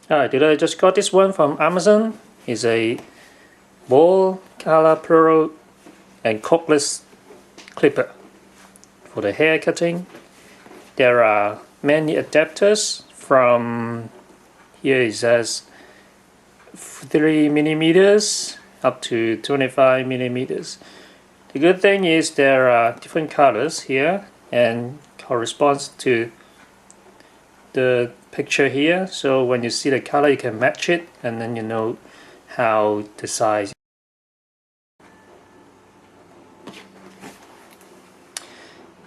Alright, I just got this one from Amazon. It's a WAHL Cordless and Cordless Clipper for the hair cutting. There are many adapters from here. It says 3mm up to 25mm. The good thing is there are different colors here and corresponds to the picture here, so when you see the color you can match it and then you know how the size.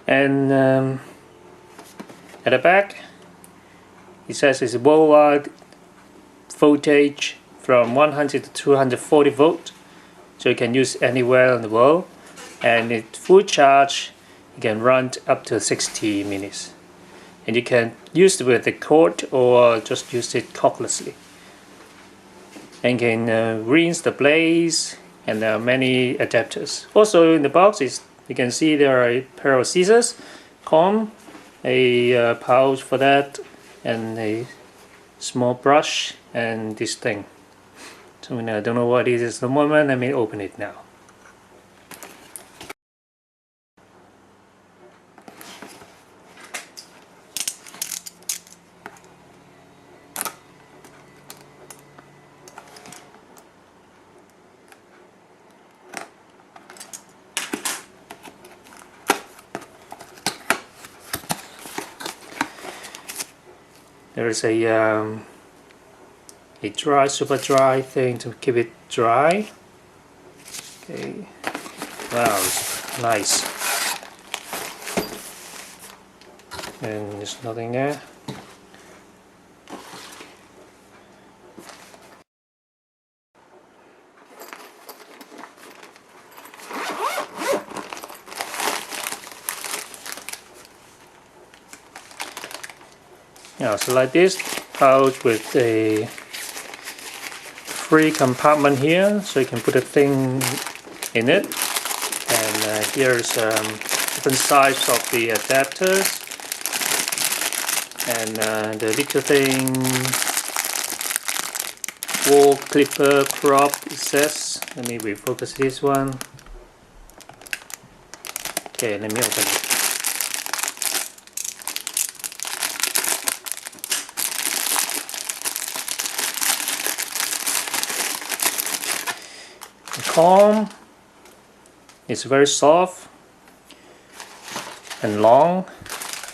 And at the back it says it's worldwide voltage from 100 to 240 volt, so you can use anywhere in the world, and at full charge you can run up to 60 minutes. And you can use it with the cord or just use it cordlessly. And can rinse the blades, and there are many adapters. Also in the box you can see there are a pair of scissors, comb, a pouch for that, and a small brush, and this thing. So I don't know what it is at the moment. Let me open it now. There is a dry, super dry thing to keep it dry. Okay, wow, it's nice. And there's nothing there. Yeah, so like this pouch with a free compartment here, so you can put a thing in it. And here's different size of the adapters, and the little thing WAHL clipper crop, it says. Let me refocus this one. Okay, let me open it. The comb is very soft and long.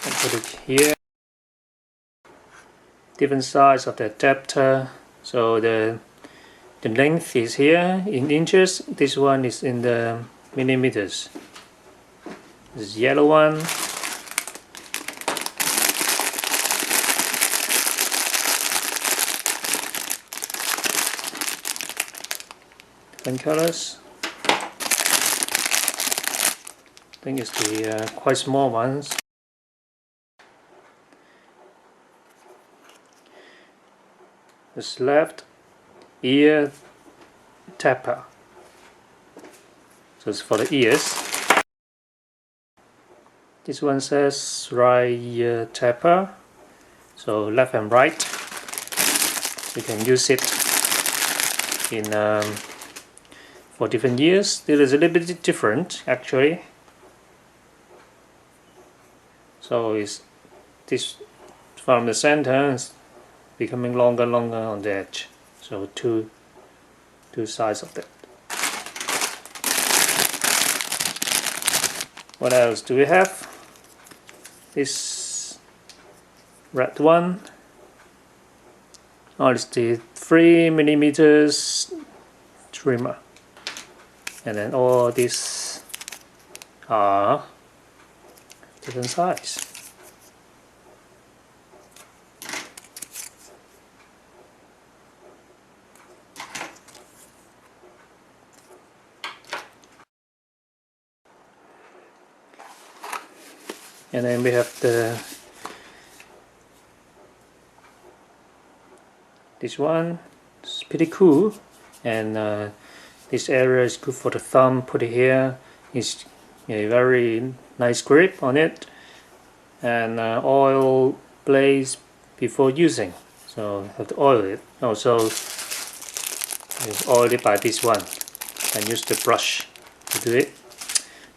I put it here. Different size of the adapter. So the length is here in inches. This one is in the millimeters. This yellow one. Different colors. I think it's the quite small ones. This left ear tapper. So it's for the ears. This one says right ear tapper. So left and right. You can use it in for different ears. This is a little bit different actually. So it's this from the center is becoming longer on the edge. So two sides of that. What else do we have? This red one. Oh, it's the 3mm trimmer. And then all these are different size. And then we have this one. It's pretty cool, and this area is good for the thumb. Put it here. It's a very nice grip on it, and oil blades before using. so I have to oil it. Also, oil it by this one and use the brush to do it.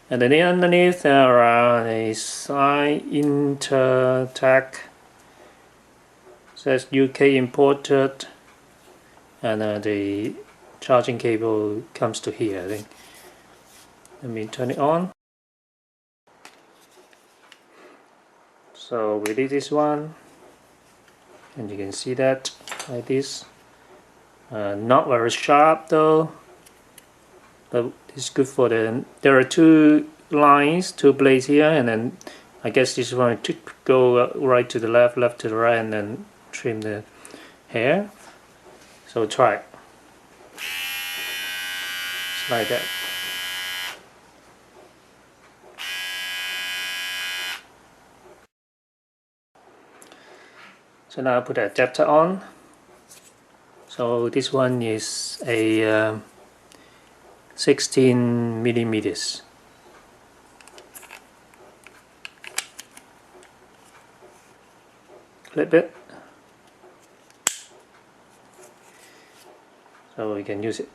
And then underneath there are a side intertech, says UK imported, and the charging cable comes to here, I think. Let me turn it on. So we did this one, and you can see that like this. Not very sharp though, but it's good for the. There are two lines, two blades here, and then I guess this one to go right to the left, left to the right, and then trim the hair. So try it. It's like that. So now I put the adapter on. So this one is a 16 millimeters. Clip it. So we can use it.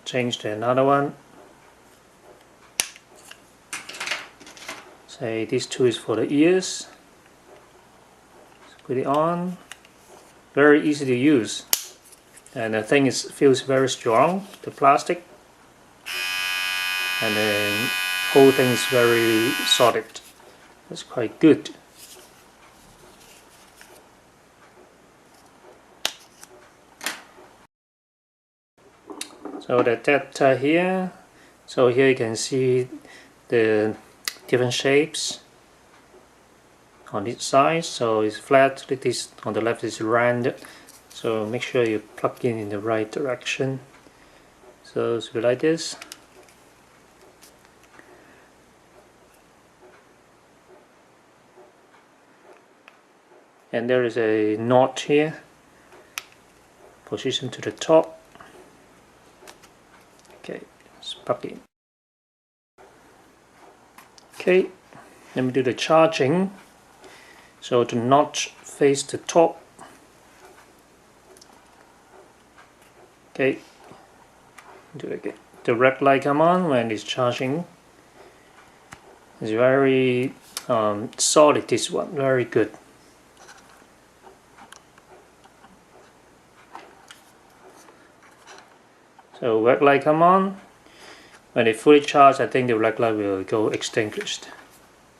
Change to another one. Say this two is for the ears. Put it on. Very easy to use, and the thing feels very strong, the plastic, and the whole thing is very solid. That's quite good. So the adapter here. So here you can see the different shapes on each side. So it's flat, this on the left is rounded, so make sure you plug in the right direction. So it's like this. And there is a knot here, position to the top. Okay, let's plug in. Okay, let me do the charging. So the notch face the top. Okay, do it again. The red light come on when it's charging. It's very solid, this one, very good. So red light come on. When it fully charged, I think the red light will go extinguished.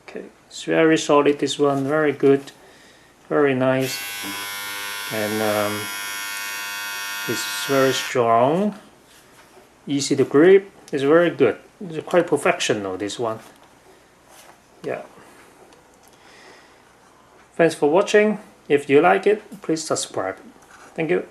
Okay, it's very solid, this one, very good, very nice, and it's very strong, easy to grip. It's very good. It's quite professional, this one. Yeah. Thanks for watching. If you like it, please subscribe. Thank you.